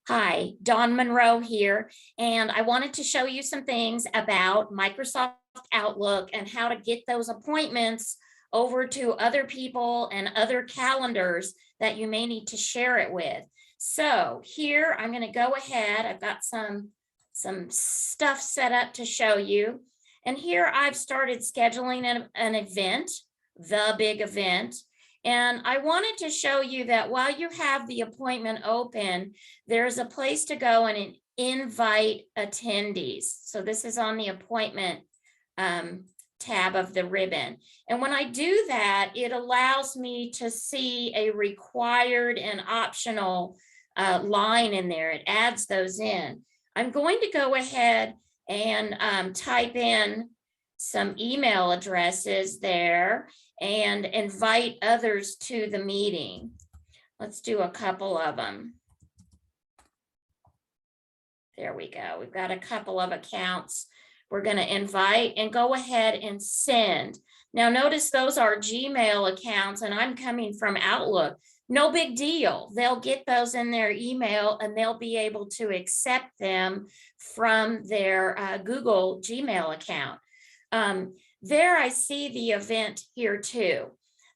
Hi, Dawn Monroe here, and I wanted to show you some things about Microsoft Outlook and how to get those appointments over to other people and other calendars that you may need to share it with. So here I'm going to go ahead. I've got some stuff set up to show you. And here I've started scheduling an event, the big event. And I wanted to show you that while you have the appointment open, there's a place to go and invite attendees. So this is on the appointment tab of the ribbon. And when I do that, it allows me to see a required and optional line in there. It adds those in. I'm going to go ahead and type in some email addresses there and invite others to the meeting. Let's do a couple of them. There we go. We've got a couple of accounts we're going to invite and go ahead and send. Now notice those are Gmail accounts and I'm coming from Outlook. No big deal. They'll get those in their email and they'll be able to accept them from their Google Gmail account. There I see the event here too.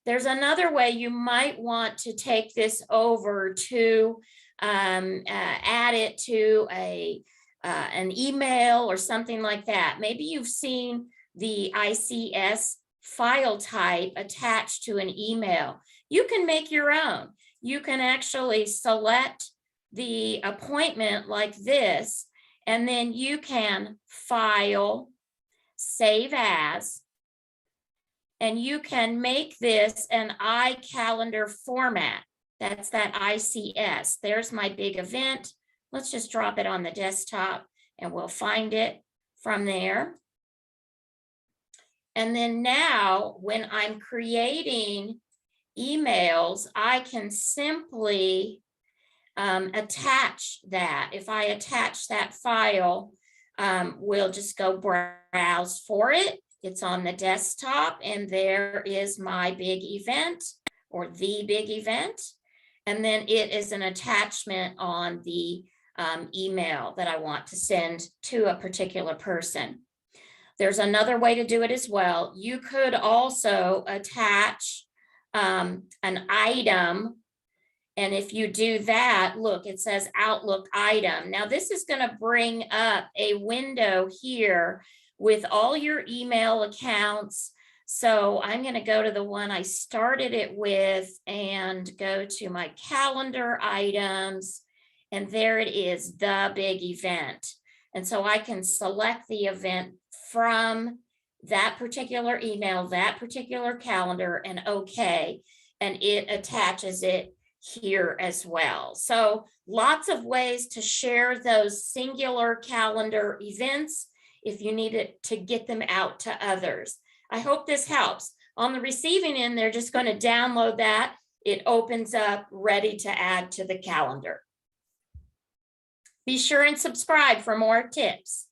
There's another way you might want to take this over to add it to an email or something like that. Maybe you've seen the ICS file type attached to an email. You can make your own. You can actually select the appointment like this, and then you can file, save as, and you can make this an iCalendar format. That's that ICS. There's my big event. Let's just drop it on the desktop and we'll find it from there. And then now when I'm creating emails, I can simply attach that. If I attach that file, we'll just go browse for it. It's on the desktop and there is my big event or the big event. And then it is an attachment on the email that I want to send to a particular person. There's another way to do it as well. You could also attach an item. And if you do that, look, it says Outlook item. Now this is going to bring up a window here with all your email accounts. So I'm going to go to the one I started it with and go to my calendar items. And there it is, the big event. And so I can select the event from that particular email, that particular calendar, and okay. And it attaches it here as well. So lots of ways to share those singular calendar events if you need it to get them out to others. I hope this helps. On the receiving end, they're just going to download that. It opens up ready to add to the calendar. Be sure and subscribe for more tips.